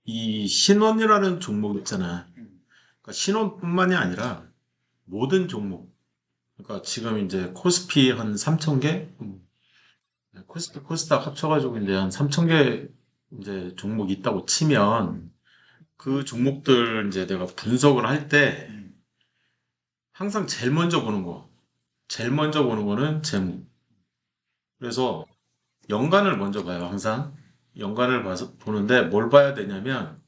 이 신원이라는 종목 있잖아. 음, 그러니까 신원뿐만이 아니라 모든 종목. 그러니까 지금 이제 코스피 한 3천 개? 코스피, 코스닥 합쳐가지고 이제 한 3천 개 이제 종목이 있다고 치면 음, 그 종목들 이제 내가 분석을 할 때 음, 항상 제일 먼저 보는 거. 제일 먼저 보는 거는 재무. 그래서 연간을 먼저 봐요, 항상. 연간을 봐서 보는데 뭘 봐야 되냐면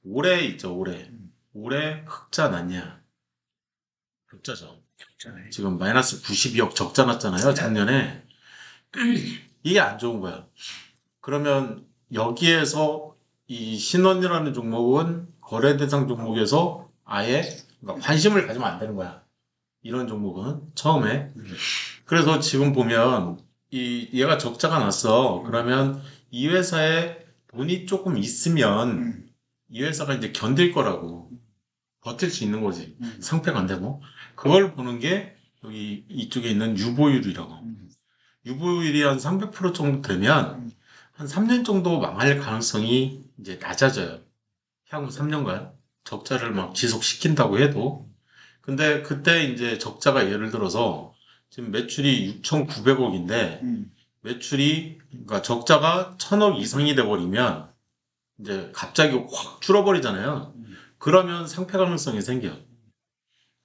올해 있죠, 올해. 음. 올해 흑자 났냐? 흑자죠. 적잖아요. 지금 마이너스 92억 적자 났잖아요, 작년에. 이게 안 좋은 거야. 그러면 여기에서 이 신원이라는 종목은 거래 대상 종목에서 아예 그러니까 관심을 가지면 안 되는 거야. 이런 종목은 처음에. 음, 그래서 지금 보면 이 얘가 적자가 났어. 음, 그러면 이 회사에 돈이 조금 있으면 음, 이 회사가 이제 견딜 거라고. 버틸 수 있는 거지. 음, 상패가 안 되고. 그걸 보는 게 여기 이쪽에 있는 유보율이라고. 음, 유보율이 한 300% 정도 되면 음, 한 3년 정도 망할 가능성이 이제 낮아져요. 향후 3년간 적자를 막 지속시킨다고 해도. 근데 그때 이제 적자가 예를 들어서 지금 매출이 6,900억인데 음, 매출이 그러니까 적자가 1,000억 이상이 돼 버리면 이제 갑자기 확 줄어버리잖아요. 음, 그러면 상패 가능성이 생겨요.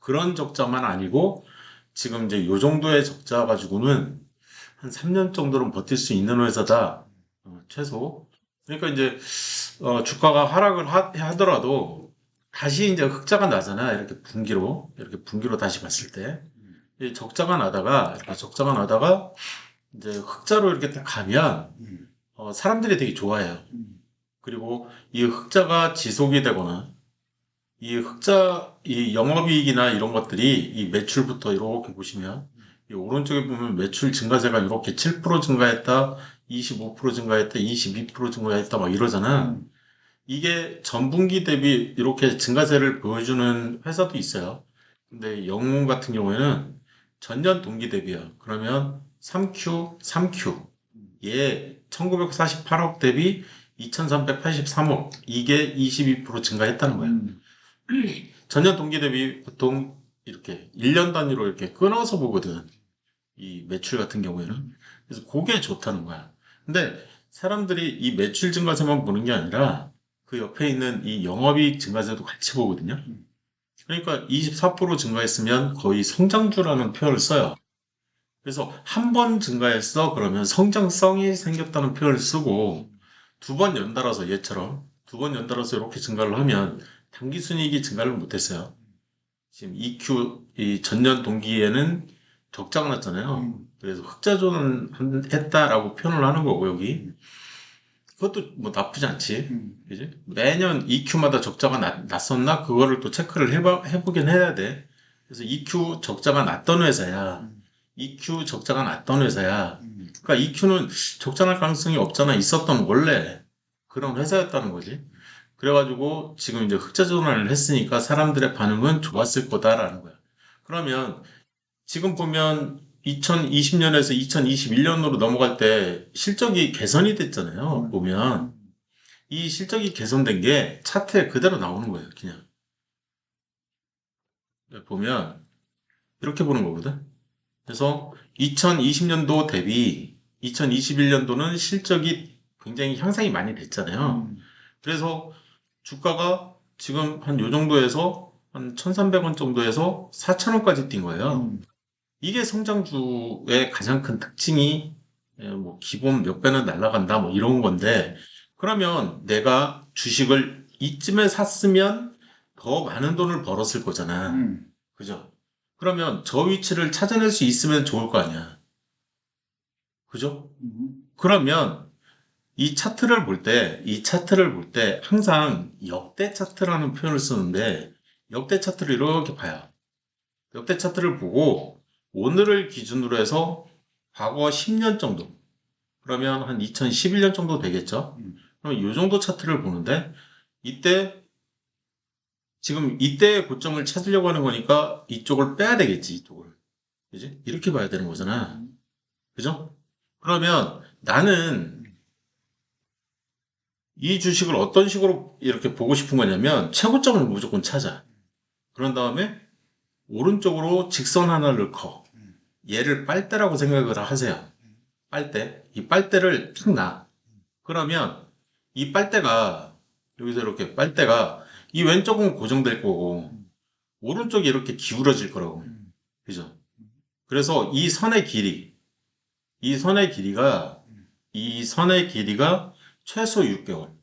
그런 적자만 아니고 지금 이제 요 정도의 적자 가지고는 한 3년 정도는 버틸 수 있는 회사다. 최소. 그러니까 이제 주가가 하락을 하더라도 다시 이제 흑자가 나잖아. 이렇게 분기로 다시 봤을 때. 이 적자가 나다가 이제 흑자로 이렇게 딱 가면 음, 사람들이 되게 좋아해요. 음, 그리고 이 흑자가 지속이 되거나 이 영업이익이나 이런 것들이 이 매출부터 이렇게 보시면 이 오른쪽에 보면 매출 증가세가 이렇게 7% 증가했다, 25% 증가했다, 22% 증가했다 막 이러잖아. 음, 이게 전분기 대비 이렇게 증가세를 보여주는 회사도 있어요. 근데 영웅 같은 경우에는 전년 동기 대비야. 그러면 3Q, 3Q. 얘 1948억 대비 2383억. 이게 22% 증가했다는 거야. 음, 전년 동기 대비 보통 이렇게 1년 단위로 이렇게 끊어서 보거든. 이 매출 같은 경우에는. 그래서 그게 좋다는 거야. 근데 사람들이 이 매출 증가세만 보는 게 아니라 그 옆에 있는 이 영업이익 증가세도 같이 보거든요. 음, 그러니까 24% 증가했으면 거의 성장주라는 표현을 써요. 그래서 한 번 증가했어 그러면 성장성이 생겼다는 표현을 쓰고 두 번 연달아서 얘처럼 두 번 연달아서 이렇게 증가를 하면 당기순이익이 증가를 못했어요. 지금 EQ 이 전년 동기에는 적자가 났잖아요. 음, 그래서 흑자존 했다라고 표현을 하는 거고 여기 그것도 뭐 나쁘지 않지. 음, 그지? 매년 EQ마다 적자가 났었나? 그거를 또 체크를 해보긴 해야 돼. 그래서 EQ 적자가 났던 회사야. 음, EQ 적자가 났던 회사야. 음, 그러니까 EQ는 적자 날 가능성이 없잖아. 있었던 원래 그런 회사였다는 거지. 그래가지고 지금 이제 흑자 전환을 했으니까 사람들의 반응은 좋았을 거다라는 거야. 그러면 지금 보면 2020년에서 2021년으로 넘어갈 때 실적이 개선이 됐잖아요. 음, 보면 이 실적이 개선된 게 차트에 그대로 나오는 거예요. 그냥 보면 이렇게 보는 거거든. 그래서 2020년도 대비 2021년도는 실적이 굉장히 향상이 많이 됐잖아요. 음, 그래서 주가가 지금 한 요 정도에서 한 1,300원 정도에서 4,000원까지 뛴 거예요. 음, 이게 성장주의 가장 큰 특징이 뭐 기본 몇 배는 날아간다 뭐 이런 건데 그러면 내가 주식을 이쯤에 샀으면 더 많은 돈을 벌었을 거잖아. 음, 그죠? 그러면 저 위치를 찾아낼 수 있으면 좋을 거 아니야. 그죠? 음, 그러면 이 차트를 볼 때 항상 역대 차트라는 표현을 쓰는데 역대 차트를 이렇게 봐요. 역대 차트를 보고 오늘을 기준으로 해서 과거 10년 정도 그러면 한 2011년 정도 되겠죠. 음, 그럼 이 정도 차트를 보는데 이때 지금 이때의 고점을 찾으려고 하는 거니까 이쪽을 빼야 되겠지. 이쪽을 그지? 이렇게 봐야 되는 거잖아. 그죠? 그러면 나는 이 주식을 어떤 식으로 이렇게 보고 싶은 거냐면 최고점을 무조건 찾아. 그런 다음에 오른쪽으로 직선 하나를 커. 얘를 빨대라고 생각을 하세요. 빨대. 이 빨대를 탁 놔. 그러면 이 빨대가 여기서 이렇게 빨대가 이 왼쪽은 고정될 거고 오른쪽이 이렇게 기울어질 거라고. 그죠? 그래서 이 선의 길이가 이 선의 길이가 최소 6개월.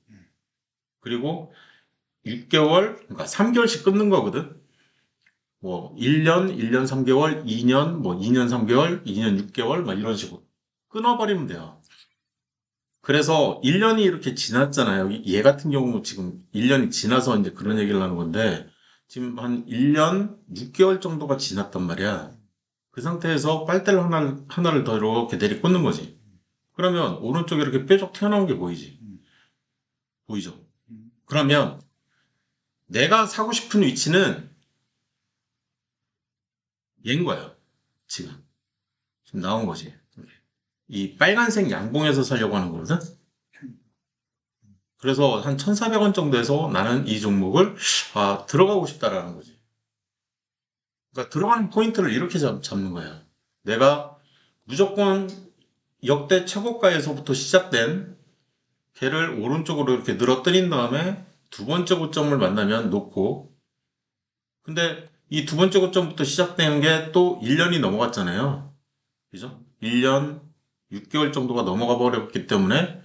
그리고 6개월, 그러니까 3개월씩 끊는 거거든. 뭐 1년, 1년 3개월, 2년, 뭐 2년 3개월, 2년 6개월, 막 이런 식으로 끊어버리면 돼요. 그래서 1년이 이렇게 지났잖아요. 얘 같은 경우 지금 1년이 지나서 이제 그런 얘기를 하는 건데 지금 한 1년 6개월 정도가 지났단 말이야. 그 상태에서 빨대를 하나를 더 이렇게 내리 꽂는 거지. 그러면 오른쪽에 이렇게 뾰족 튀어나온 게 보이지. 보이죠? 그러면 내가 사고 싶은 위치는 얘인 거예요. 지금. 지금 나온 거지. 이 빨간색 양봉에서 사려고 하는 거거든? 그래서 한 1,400원 정도에서 나는 이 종목을 들어가고 싶다라는 거지. 그러니까 들어가는 포인트를 이렇게 잡는 거예요. 내가 무조건 역대 최고가에서부터 시작된 걔를 오른쪽으로 이렇게 늘어뜨린 다음에 두 번째 고점을 만나면 놓고 근데 이 두 번째 고점부터 시작된 게 또 1년이 넘어갔잖아요. 그죠? 1년 6개월 정도가 넘어가 버렸기 때문에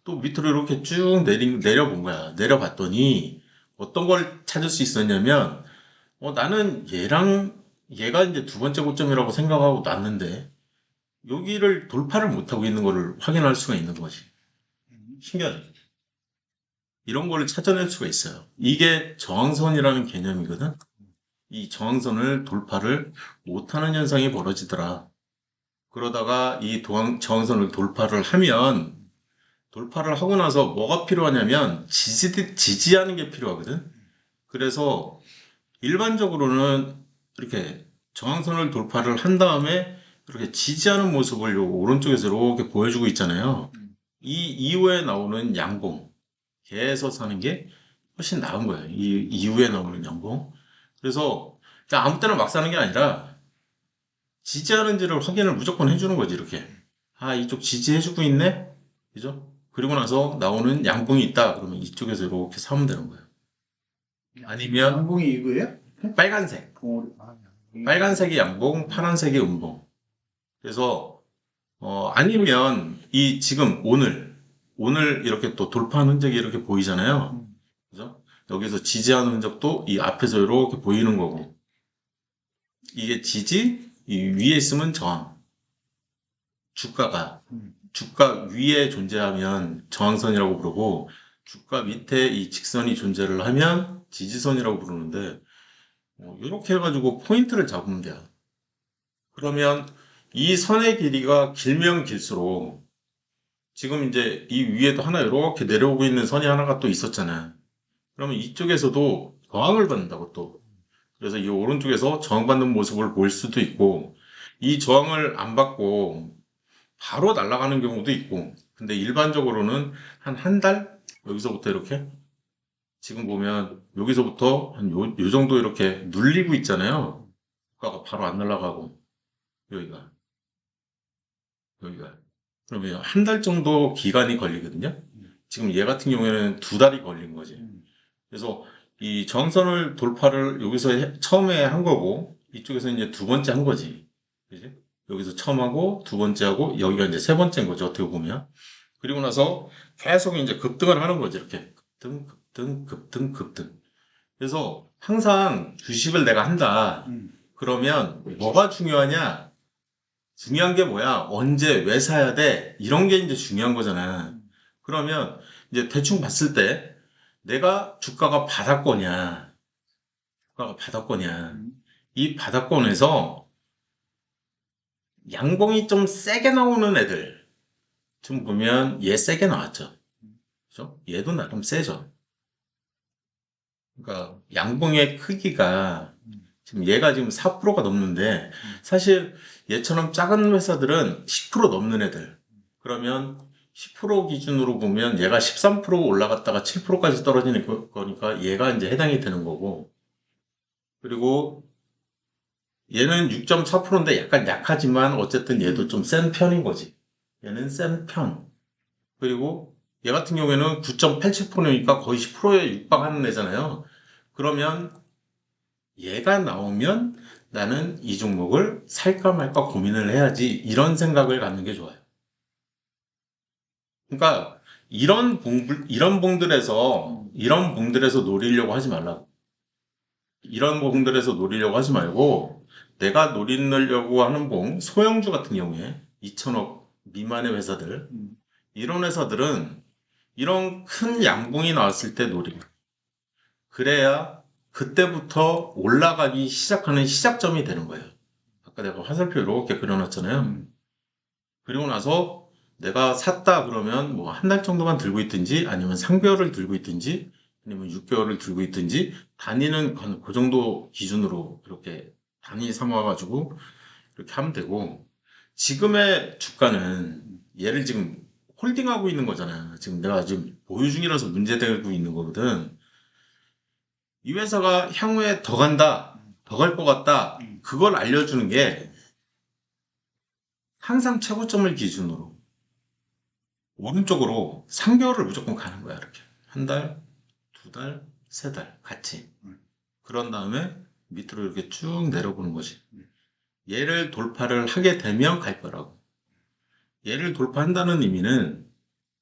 또 밑으로 이렇게 쭉 내려본 거야. 내려봤더니 어떤 걸 찾을 수 있었냐면, 나는 얘가 이제 두 번째 고점이라고 생각하고 놨는데, 여기를 돌파를 못하고 있는 거를 확인할 수가 있는 거지. 신기하죠? 이런 거를 찾아낼 수가 있어요. 이게 저항선이라는 개념이거든? 이 저항선을 돌파를 못하는 현상이 벌어지더라. 그러다가 이 저항선을 돌파를 하고 나서 뭐가 필요하냐면 지지하는 게 필요하거든. 그래서 일반적으로는 이렇게 저항선을 돌파를 한 다음에 이렇게 지지하는 모습을 요 오른쪽에서 이렇게 보여주고 있잖아요. 이 이후에 나오는 양봉, 계속 사는 게 훨씬 나은 거예요. 이 이후에 나오는 양봉. 그래서 그냥 아무 때나 막 사는 게 아니라 지지하는지를 확인을 무조건 해주는 거지, 이렇게. 이쪽 지지해주고 있네? 그죠? 그리고 나서 나오는 양봉이 있다. 그러면 이쪽에서 이렇게 사면 되는 거예요. 아니면 양봉이 이거예요? 빨간색. 양봉이. 빨간색이 양봉, 파란색이 음봉. 그래서, 아니면 이 지금 오늘 이렇게 또 돌파한 흔적이 이렇게 보이잖아요. 그죠? 여기서 지지하는 흔적도 이 앞에서 이렇게 보이는 거고. 이게 지지, 이 위에 있으면 저항. 주가가. 주가 위에 존재하면 저항선이라고 부르고 주가 밑에 이 직선이 존재를 하면 지지선이라고 부르는데 이렇게 해가지고 포인트를 잡으면 돼요. 그러면 이 선의 길이가 길면 길수록 지금 이제 이 위에도 하나 이렇게 내려오고 있는 선이 하나가 또 있었잖아요. 그러면 이쪽에서도 저항을 받는다고 또. 그래서 이 오른쪽에서 저항받는 모습을 볼 수도 있고 이 저항을 안 받고 바로 날아가는 경우도 있고 근데 일반적으로는 한 달? 여기서부터 이렇게 지금 보면 여기서부터 한 요 정도 이렇게 눌리고 있잖아요. 주가가 바로 안 날아가고 여기가 여기가 그러면 한 달 정도 기간이 걸리거든요. 지금 얘 같은 경우에는 두 달이 걸린 거지. 그래서 이 정선을 돌파를 여기서 처음에 한 거고 이쪽에서 이제 두 번째 한 거지. 그지? 여기서 처음 하고 두 번째 하고 여기가 이제 세 번째인 거죠. 어떻게 보면. 그리고 나서 계속 이제 급등을 하는 거지. 이렇게 급등, 급등, 급등, 급등. 그래서 항상 주식을 내가 한다. 그러면 뭐가 중요하냐? 중요한 게 뭐야? 언제, 왜 사야 돼? 이런 게 이제 중요한 거잖아. 그러면 이제 대충 봤을 때 내가 주가가 바닥권이야. 이 바닥권에서 양봉이 좀 세게 나오는 애들 좀 보면 얘 세게 나왔죠. 그죠? 얘도 나름 세죠. 그러니까 양봉의 크기가 지금 얘가 지금 4%가 넘는데 사실 얘처럼 작은 회사들은 10% 넘는 애들 그러면 10% 기준으로 보면 얘가 13% 올라갔다가 7%까지 떨어지는 거니까 얘가 이제 해당이 되는 거고, 그리고 얘는 6.4%인데 약간 약하지만 어쨌든 얘도 좀 센 편인 거지. 얘는 센 편. 그리고 얘 같은 경우에는 9.87%니까 거의 10%에 육박하는 애잖아요. 그러면 얘가 나오면 나는 이 종목을 살까 말까 고민을 해야지, 이런 생각을 갖는 게 좋아요. 그러니까 이런 봉들에서 노리려고 하지 말라고. 이런 봉들에서 노리려고 하지 말고, 내가 노리려고 하는 봉, 소형주 같은 경우에 2천억 미만의 회사들, 이런 회사들은 이런 큰 양봉이 나왔을 때 노리고, 그래야 그때부터 올라가기 시작하는 시작점이 되는 거예요. 아까 내가 화살표 이렇게 그려놨잖아요. 그리고 나서 내가 샀다 그러면 뭐 한 달 정도만 들고 있든지, 아니면 3개월을 들고 있든지, 아니면 6개월을 들고 있든지, 단위는 그 정도 기준으로 이렇게 단위 삼아가지고 이렇게 하면 되고, 지금의 주가는 얘를 지금 홀딩하고 있는 거잖아. 지금 내가 지금 보유 중이라서 문제되고 있는 거거든. 이 회사가 향후에 더 간다, 더 갈 것 같다, 그걸 알려주는 게 항상 최고점을 기준으로 오른쪽으로 3개월을 무조건 가는 거야. 이렇게 한 달, 두 달, 세 달 같이. 그런 다음에 밑으로 이렇게 쭉 내려보는 거지. 얘를 돌파를 하게 되면 갈 거라고. 얘를 돌파한다는 의미는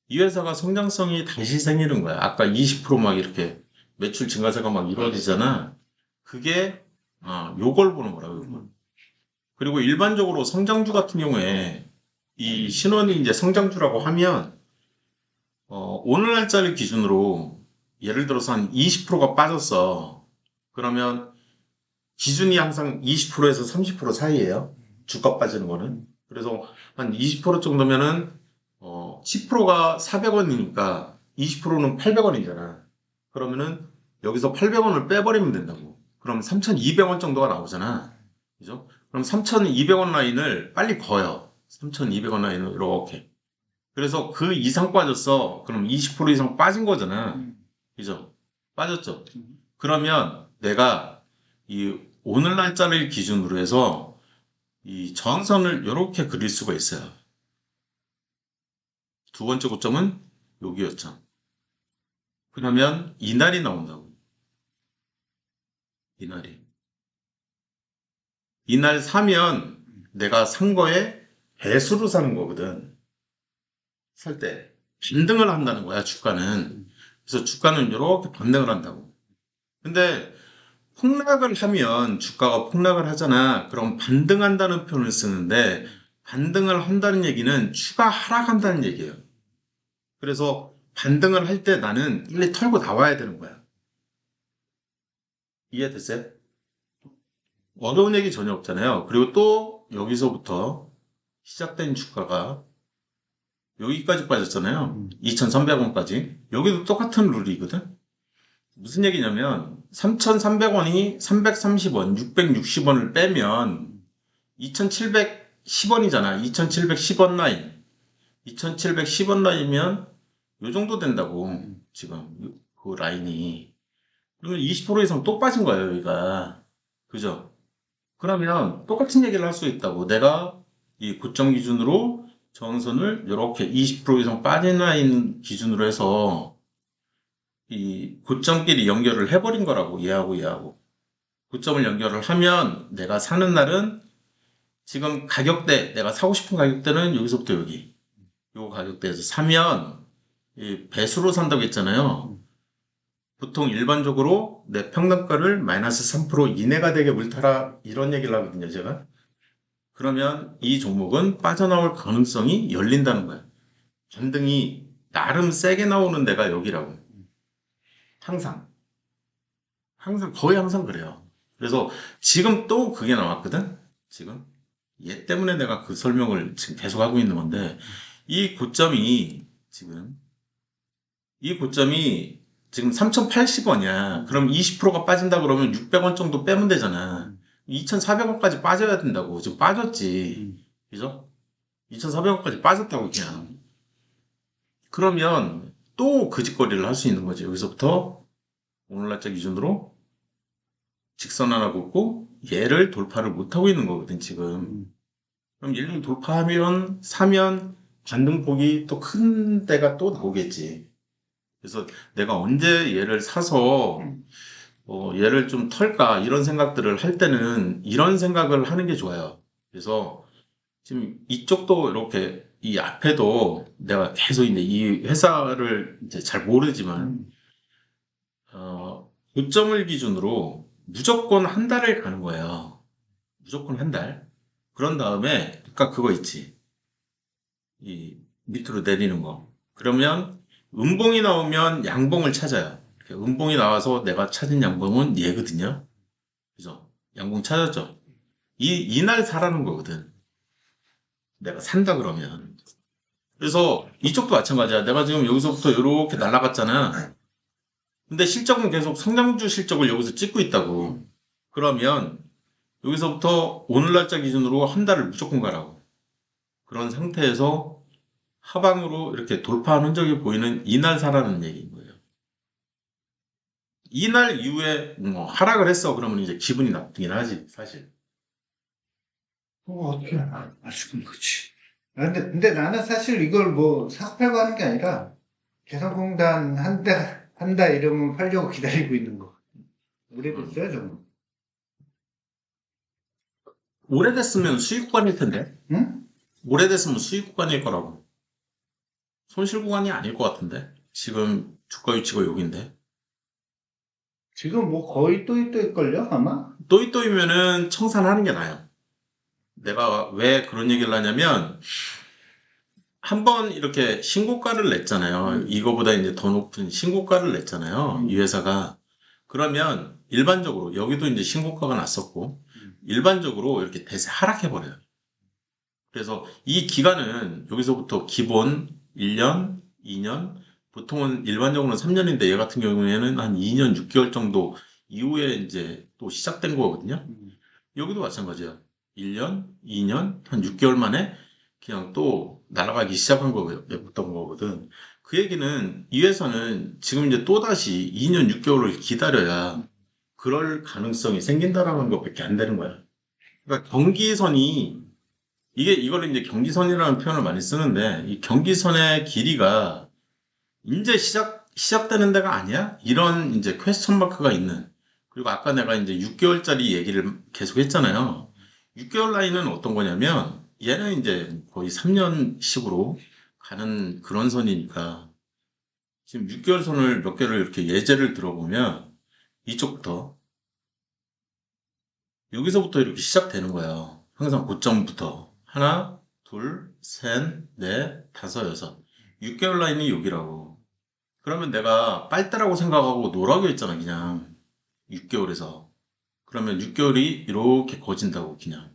이 회사가 성장성이 다시 생기는 거야. 아까 20%막 이렇게 매출 증가세가 막 이루어지잖아. 그게 요걸 보는 거라고. 요걸. 그리고 일반적으로 성장주 같은 경우에 이 신원이 이제 성장주라고 하면 오늘 날짜를 기준으로 예를 들어서 한 20%가 빠졌어. 그러면 기준이 항상 20%에서 30% 사이예요. 주가 빠지는 거는. 그래서 한 20% 정도면은 10%가 400원이니까 20%는 800원이잖아. 그러면은 여기서 800원을 빼버리면 된다고. 그럼 3,200원 정도가 나오잖아. 그죠? 그럼 3,200원 라인을 빨리 그어요. 3,200원 라인을 이렇게. 그래서 그 이상 빠졌어. 그럼 20% 이상 빠진 거잖아. 그죠? 빠졌죠? 그러면 내가 이 오늘 날짜를 기준으로 해서 이 저항선을 이렇게 그릴 수가 있어요. 두 번째 고점은 여기였죠. 그러면 이날이 나온다고. 이날이. 이날 사면 내가 산 거에 배수로 사는 거거든. 살 때. 반등을 한다는 거야, 주가는. 그래서 주가는 이렇게 반등을 한다고. 근데 폭락을 하면 주가가 폭락을 하잖아. 그럼 반등한다는 표현을 쓰는데, 반등을 한다는 얘기는 추가 하락한다는 얘기예요. 그래서 반등을 할 때 나는 빨리 털고 나와야 되는 거야. 이해됐어요? 어려운 얘기 전혀 없잖아요. 그리고 또 여기서부터 시작된 주가가 여기까지 빠졌잖아요. 2,300원까지. 여기도 똑같은 룰이거든. 무슨 얘기냐면 3,300원이 330원, 660원을 빼면 2,710원이잖아. 2,710원 라인. 2,710원 라인이면 요 정도 된다고. 지금 그 라인이. 그러면 20% 이상 또 빠진 거예요, 여기가. 그죠? 그러면 똑같은 얘기를 할 수 있다고. 내가 이 고점 기준으로 저항선을 이렇게 20% 이상 빠진 라인 기준으로 해서 이 고점끼리 연결을 해버린 거라고. 얘하고 얘하고. 고점을 연결을 하면 내가 사는 날은 지금 가격대, 내가 사고 싶은 가격대는 여기서부터 여기. 요 가격대에서 사면 이 배수로 산다고 했잖아요. 보통 일반적으로 내 평단가를 마이너스 3% 이내가 되게 물타라, 이런 얘기를 하거든요, 제가. 그러면 이 종목은 빠져나올 가능성이 열린다는 거야. 반등이 나름 세게 나오는 데가 여기라고. 항상. 항상, 거의 항상 그래요. 그래서 지금 또 그게 나왔거든? 지금. 얘 때문에 내가 그 설명을 지금 계속 하고 있는 건데, 이 고점이 지금, 이 고점이 지금 3,080원이야. 그럼 20%가 빠진다 그러면 600원 정도 빼면 되잖아. 2,400원까지 빠져야 된다고. 지금 빠졌지. 그죠? 2,400원까지 빠졌다고, 그냥. 그러면 또 그 짓거리를 할 수 있는 거지. 여기서부터 오늘 날짜 기준으로 직선 하나 긋고 얘를 돌파를 못하고 있는 거거든, 지금. 음. 그럼 얘를 돌파하면, 사면 반등폭이 또 큰 데가 또 나오겠지. 그래서 내가 언제 얘를 사서 얘를 좀 털까 이런 생각들을 할 때는 이런 생각을 하는 게 좋아요. 그래서 지금 이쪽도 이렇게 이 앞에도 내가 계속 이제 이 회사를 이제 잘 모르지만 음. 고점을 기준으로 무조건 한 달을 가는 거예요. 무조건 한 달. 그런 다음에 아까 그거 있지. 이 밑으로 내리는 거. 그러면 음봉이 나오면 양봉을 찾아요. 이렇게 음봉이 나와서 내가 찾은 양봉은 얘거든요. 그죠? 양봉 찾았죠? 이날 사라는 거거든. 내가 산다 그러면. 그래서 이쪽도 마찬가지야. 내가 지금 여기서부터 이렇게 날아갔잖아. 근데 실적은 계속 성장주 실적을 여기서 찍고 있다고. 그러면 여기서부터 오늘 날짜 기준으로 한 달을 무조건 가라고. 그런 상태에서 하방으로 이렇게 돌파한 흔적이 보이는 이날 사라는 얘기인 거예요. 이날 이후에 뭐 하락을 했어. 그러면 이제 기분이 나쁘긴 하지, 사실. 그거 어떻게 알 수가 있는 거지. 근데 나는 사실 이걸 뭐 사업하려고 하는 게 아니라 개성공단 한다 이러면 팔려고 기다리고 있는 거. 오래됐어요, 정말. 오래됐으면 수익 구간일 텐데. 응? 오래됐으면 수익 구간일 거라고. 손실 구간이 아닐 것 같은데. 지금 주가 위치가 여기인데. 지금 뭐 거의 또일걸요, 아마? 또이또이면은 청산하는 게 나아요. 내가 왜 그런 얘기를 하냐면, 한 번 이렇게 신고가를 냈잖아요. 이거보다 이제 더 높은 신고가를 냈잖아요. 이 회사가. 그러면 일반적으로, 여기도 이제 신고가가 났었고, 일반적으로 이렇게 대세 하락해버려요. 그래서 이 기간은 여기서부터 기본 1년, 2년, 보통은 일반적으로는 3년인데 얘 같은 경우에는 한 2년 6개월 정도 이후에 이제 또 시작된 거거든요. 여기도 마찬가지야. 1년, 2년, 한 6개월 만에 그냥 또 날아가기 시작한 거였던 거거든. 그 얘기는 이 회사는 지금 이제 또다시 2년 6개월을 기다려야 그럴 가능성이 생긴다라는 것밖에 안 되는 거야. 그러니까 경기선이 이거를 이제 경기선이라는 표현을 많이 쓰는데 이 경기선의 길이가 이제 시작되는 데가 아니야? 이런 이제 퀘스천 마크가 있는. 그리고 아까 내가 이제 6개월짜리 얘기를 계속 했잖아요. 6개월 라인은 어떤 거냐면 얘는 이제 거의 3년식으로 가는 그런 선이니까 지금 6개월 선을 몇 개를 이렇게 예제를 들어보면 이쪽부터 여기서부터 이렇게 시작되는 거예요. 항상 고점부터 하나, 둘, 셋, 넷, 다섯, 여섯. 6개월 라인이 여기라고. 그러면 내가 빨대라고 생각하고 노라고 했잖아, 그냥. 6개월에서. 그러면 6개월이 이렇게 거진다고, 그냥.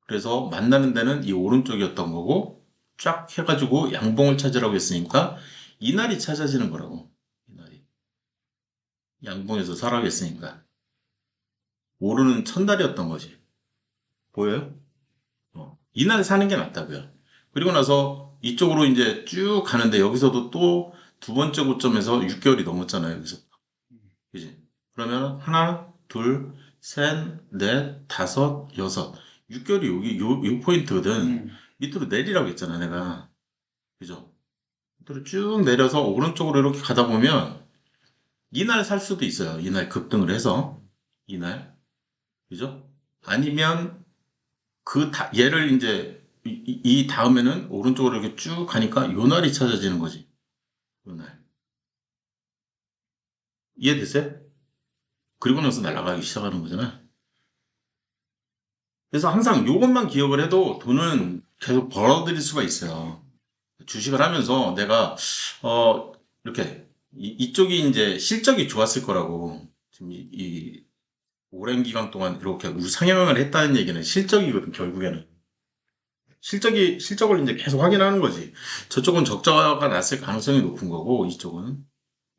그래서 만나는 데는 이 오른쪽이었던 거고, 쫙 해가지고 양봉을 찾으라고 했으니까, 이날이 찾아지는 거라고. 이날이. 양봉에서 살아고 했으니까. 오르는 첫날이었던 거지. 보여요? 이날 사는 게 낫다고요. 그리고 나서 이쪽으로 이제 쭉 가는데 여기서도 또 두 번째 고점에서 6개월이 넘었잖아요. 여기서. 그지? 그러면 하나, 둘, 셋, 넷, 다섯, 여섯. 6개월이 여기 요 포인트거든. 밑으로 내리라고 했잖아, 내가. 그죠? 밑으로 쭉 내려서 오른쪽으로 이렇게 가다 보면 이날 살 수도 있어요. 이날 급등을 해서. 이날. 그죠? 아니면 얘를 이제 이 다음에는 오른쪽으로 이렇게 쭉 가니까 요 날이 찾아지는 거지. 요 날. 이해되세요? 그리고 나서 날아가기 시작하는 거잖아. 그래서 항상 요것만 기억을 해도 돈은 계속 벌어들일 수가 있어요. 주식을 하면서 내가 이렇게 이쪽이 이제 실적이 좋았을 거라고 지금 이 오랜 기간 동안 이렇게 우상향을 했다는 얘기는 실적이거든 결국에는. 실적을 이제 계속 확인하는 거지. 저쪽은 적자가 났을 가능성이 높은 거고, 이쪽은,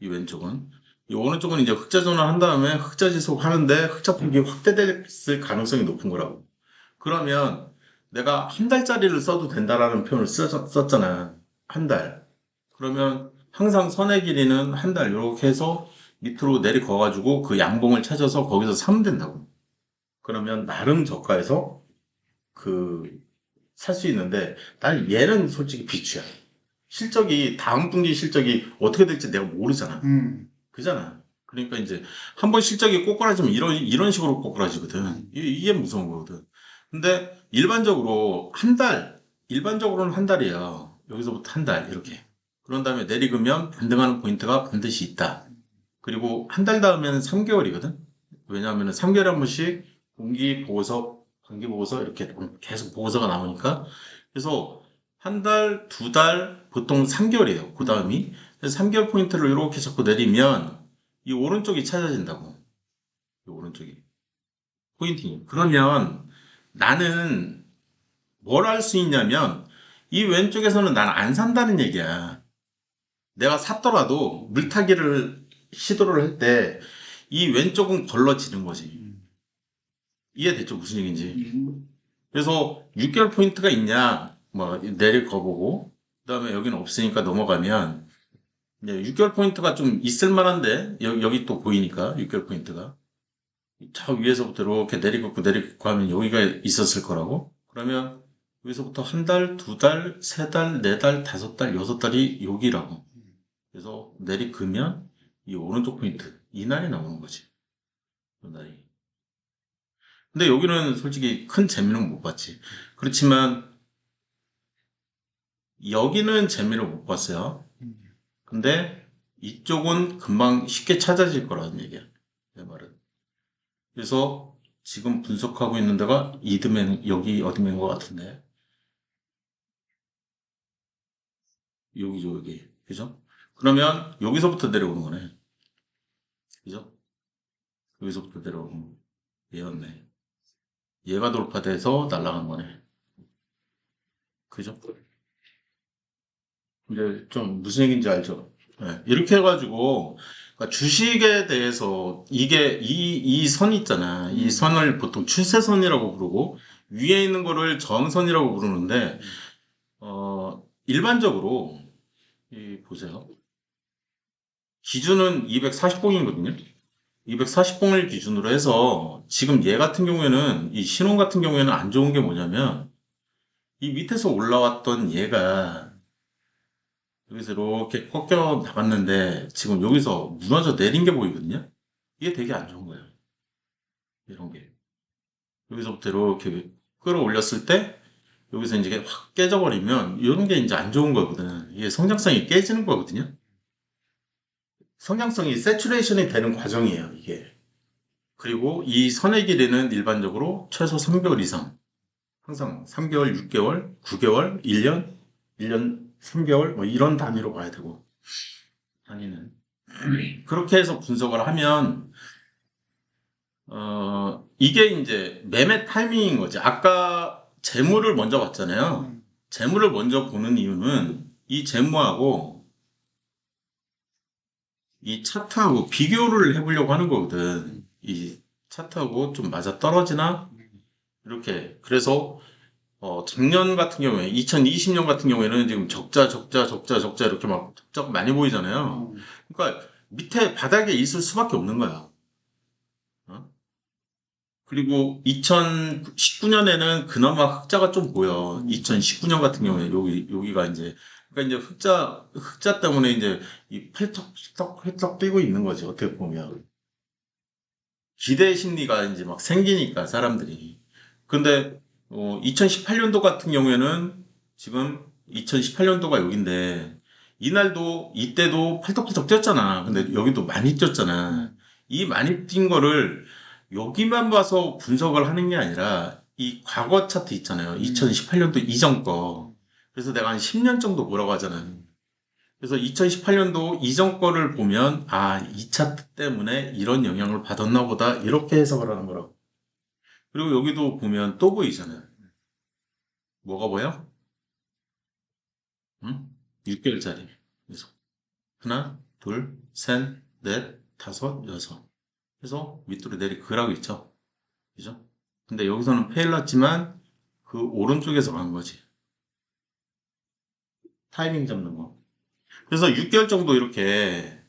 이 왼쪽은. 이 오른쪽은 이제 흑자 전환한 다음에 흑자 지속 하는데 흑자 폭이 확대됐을 가능성이 높은 거라고. 그러면 내가 한 달짜리를 써도 된다라는 표현을 썼잖아. 한 달. 그러면 항상 선의 길이는 한 달 이렇게 해서 밑으로 내리거가지고 그 양봉을 찾아서 거기서 사면 된다고. 그러면 나름 저가에서 그 살 수 있는데 난 얘는 솔직히 비추야. 실적이 다음 분기 실적이 어떻게 될지 내가 모르잖아. 그잖아. 그러니까 이제 한 번 실적이 꼬꾸라지면 이런 식으로 꼬꾸라지거든. 이게 무서운 거거든. 근데 일반적으로 한 달, 일반적으로는 한 달이에요. 여기서부터 한 달 이렇게. 그런 다음에 내리그면 반등하는 포인트가 반드시 있다. 그리고 한 달 다음에는 3개월이거든. 왜냐하면 3개월에 한 번씩 분기 보고서, 분기 보고서 이렇게 계속 보고서가 나오니까. 그래서 한 달, 두 달, 보통 3개월이에요. 그 다음이. 그래서 3개월 포인트를 이렇게 자꾸 내리면 이 오른쪽이 찾아진다고. 이 오른쪽이. 포인팅이. 그러면 나는 뭘 할 수 있냐면 이 왼쪽에서는 난 안 산다는 얘기야. 내가 샀더라도 물타기를 시도를 할 때 이 왼쪽은 걸러지는 거지. 이해됐죠? 무슨 얘기인지. 그래서 6개월 포인트가 있냐, 뭐, 내릴 거 보고, 그 다음에 여기는 없으니까 넘어가면, 이제 6개월 포인트가 좀 있을 만한데, 여기 또 보이니까, 6개월 포인트가. 저 위에서부터 이렇게 내리고 내리고 하면 여기가 있었을 거라고? 그러면 여기서부터 한 달, 두 달, 세 달, 네 달, 다섯 달, 여섯 달이 여기라고. 그래서 내리그면 이 오른쪽 포인트, 이 날이 나오는 거지. 이 날이. 근데 여기는 솔직히 큰 재미는 못 봤지. 그렇지만 여기는 재미를 못 봤어요. 근데 이쪽은 금방 쉽게 찾아질 거라는 얘기야. 내 말은. 그래서 지금 분석하고 있는 데가 이드맨, 여기 어디맨 것 같은데. 여기죠, 여기. 그죠? 그러면 여기서부터 내려오는 거네. 그죠? 여기서부터 내려오는 거. 얘였네. 얘가 돌파돼서 날아간 거네. 그죠? 이제 좀 무슨 얘기인지 알죠? 네, 이렇게 해가지고 그러니까 주식에 대해서 이게 이 선 있잖아. 이 선을 보통 추세선이라고 부르고 위에 있는 거를 저항선이라고 부르는데 일반적으로 이 보세요. 기준은 240봉이거든요. 240봉을 기준으로 해서 지금 얘 같은 경우에는 이 신혼 같은 경우에는 안 좋은 게 뭐냐면 이 밑에서 올라왔던 얘가 여기서 이렇게 꺾여 나갔는데 지금 여기서 무너져 내린 게 보이거든요. 이게 되게 안 좋은 거예요. 이런 게. 여기서부터 이렇게 끌어올렸을 때 여기서 이제 확 깨져버리면 이런 게 이제 안 좋은 거거든. 이게 성장성이 깨지는 거거든요. 성장성이 세츄레이션이 되는 과정이에요, 이게. 그리고 이 선의 길이는 일반적으로 최소 3개월 이상. 항상 3개월, 6개월, 9개월, 1년, 1년 3개월, 뭐 이런 단위로 봐야 되고. 단위는. 그렇게 해서 분석을 하면 이게 이제 매매 타이밍인 거지. 아까 재물을 먼저 봤잖아요. 재물을 먼저 보는 이유는 이 재무하고 이 차트하고 비교를 해보려고 하는 거거든. 이 차트하고 좀 맞아 떨어지나? 이렇게. 그래서 작년 같은 경우에, 2020년 같은 경우에는 지금 적자 이렇게 막 적자가 많이 보이잖아요. 그러니까 밑에 바닥에 있을 수밖에 없는 거야. 어? 그리고 2019년에는 그나마 흑자가 좀 보여. 2019년 같은 경우에 여기가 이제 그러니까 이제 흑자 때문에 이제 이 펄떡 뛰고 있는 거지. 어떻게 보면 기대 심리가 이제 막 생기니까 사람들이. 근데 2018년도 같은 경우에는 지금 2018년도가 여긴데 이날도 이때도 팔떡팔떡 뛰었잖아. 근데 여기도 많이 뛰었잖아. 이 많이 뛴 거를 여기만 봐서 분석을 하는 게 아니라 이 과거 차트 있잖아요. 2018년도 이전 거. 그래서 내가 한 10년 정도 보라고 하잖아요. 그래서 2018년도 이전 거를 보면 아, 이 차트 때문에 이런 영향을 받았나 보다 이렇게 해석을 하는 거라고. 그리고 여기도 보면 또 보이잖아요. 뭐가 보여? 응? 6개월짜리. 그래서 하나, 둘, 셋, 넷, 다섯, 여섯. 그래서 밑으로 내리 그라고 있죠. 그죠? 근데 여기서는 페일 났지만 그 오른쪽에서 간 거지. 타이밍 잡는 거. 그래서 6개월 정도 이렇게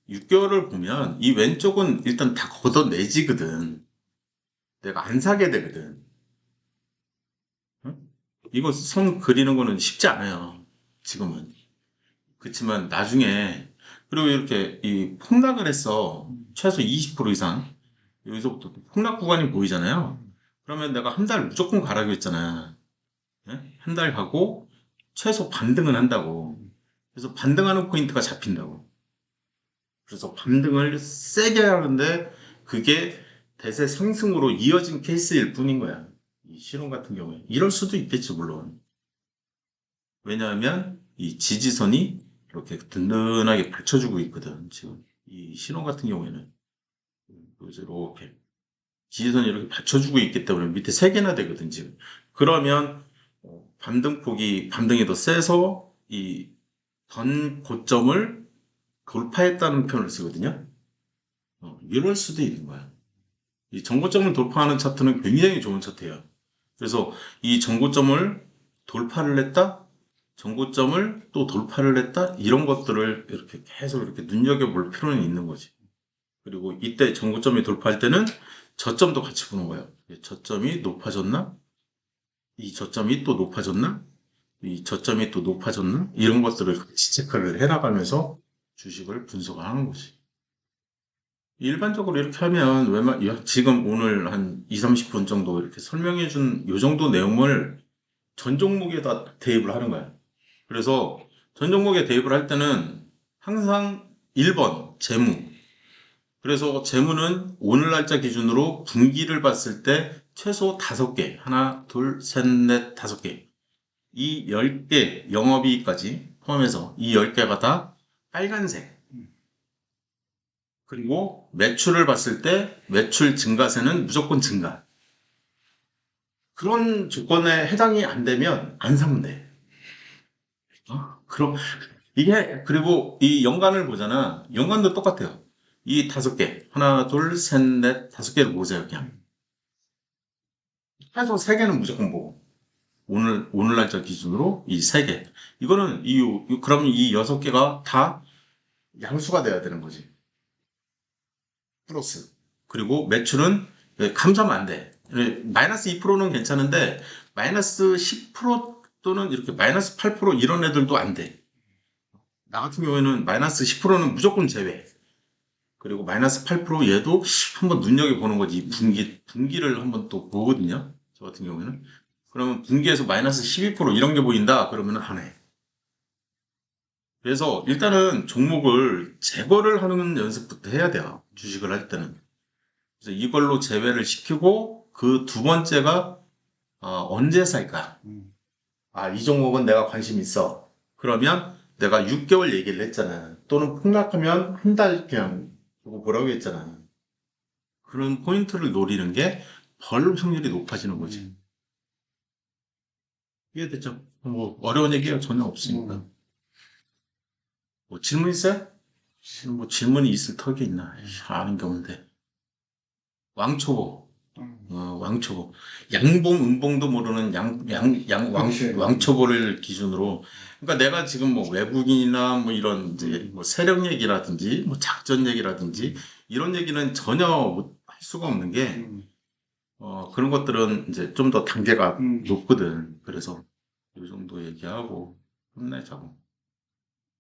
6개월을 보면 이 왼쪽은 일단 다 걷어내지거든. 내가 안 사게 되거든. 응? 이거 선 그리는 거는 쉽지 않아요. 지금은. 그렇지만 나중에 그리고 이렇게 이 폭락을 했어. 최소 20% 이상. 여기서부터 폭락 구간이 보이잖아요. 그러면 내가 한 달 무조건 가라고 했잖아. 한 달 가고 최소 반등은 한다고. 그래서 반등하는 포인트가 잡힌다고. 그래서 반등을 세게 하는데 그게 대세 상승으로 이어진 케이스일 뿐인 거야. 이 신혼 같은 경우에. 이럴 수도 있겠지, 물론. 왜냐하면 이 지지선이 이렇게 든든하게 받쳐주고 있거든, 지금. 이 신혼 같은 경우에는. 그래서 이렇게. 지지선이 이렇게 받쳐주고 있기 때문에 밑에 3개나 되거든, 지금. 그러면, 반등이 더 세서 이 전 고점을 돌파했다는 표현을 쓰거든요. 이럴 수도 있는 거야. 이 전고점을 돌파하는 차트는 굉장히 좋은 차트예요. 그래서 이 전고점을 돌파를 했다, 전고점을 또 돌파를 했다, 이런 것들을 이렇게 계속 이렇게 눈여겨볼 필요는 있는 거지. 그리고 이때 전고점이 돌파할 때는 저점도 같이 보는 거예요. 저점이 높아졌나? 이 저점이 또 높아졌나? 이 저점이 또 높아졌나? 이런 것들을 같이 체크를 해나가면서 주식을 분석을 하는 거지. 일반적으로 이렇게 하면 지금 오늘 한 2, 30분 정도 이렇게 설명해 준 요 정도 내용을 전 종목에다 대입을 하는 거야. 그래서 전 종목에 대입을 할 때는 항상 1번 재무. 그래서 재무는 오늘 날짜 기준으로 분기를 봤을 때 최소 5개. 하나, 둘, 셋, 넷, 5개. 이 10개 영업이익까지 포함해서 이 10개가 다 빨간색. 그리고 매출을 봤을 때 매출 증가세는 무조건 증가. 그런 조건에 해당이 안 되면 안 사면 돼. 그럼 그리고 이 연간을 보잖아. 연간도 똑같아요. 이 5개. 하나, 둘, 셋, 넷, 5개를 보세요, 그냥. 최소 3개는 무조건 보고. 오늘 날짜 기준으로 이 3개. 이거는 그럼 이 6개가 다 양수가 돼야 되는 거지. 플러스. 그리고 매출은 감소하면 안 돼. 마이너스 2%는 괜찮은데 마이너스 10% 또는 이렇게 마이너스 8% 이런 애들도 안 돼. 나 같은 경우에는 마이너스 10%는 무조건 제외. 그리고 마이너스 8% 얘도 한번 눈여겨보는 거지. 분기를 한번 또 보거든요. 저 같은 경우에는. 그러면 분기에서 마이너스 12% 이런 게 보인다. 그러면 안 해. 그래서 일단은 종목을 제거를 하는 연습부터 해야 돼요. 주식을 할 때는. 그래서 이걸로 제외를 시키고 그 두 번째가 언제 살까? 이 종목은 내가 관심 있어. 그러면 내가 6개월 얘기를 했잖아. 또는 폭락하면 한 달 그냥 보고 보라고 했잖아. 그런 포인트를 노리는 게 벌 확률이 높아지는 거지. 이해됐죠? 뭐 어려운 얘기가 전혀 없으니까. 뭐 질문 있어요? 뭐 질문이 있을 턱이 있나? 아는 게 없는데. 왕초보. 왕초보. 양봉, 음봉도 모르는 그치. 왕초보를 기준으로. 그러니까 내가 지금 뭐 외국인이나 뭐 이런 이제 뭐 세력 얘기라든지 뭐 작전 얘기라든지 이런 얘기는 전혀 할 수가 없는 게, 그런 것들은 이제 좀 더 단계가 높거든. 그래서 이 정도 얘기하고 끝내자고.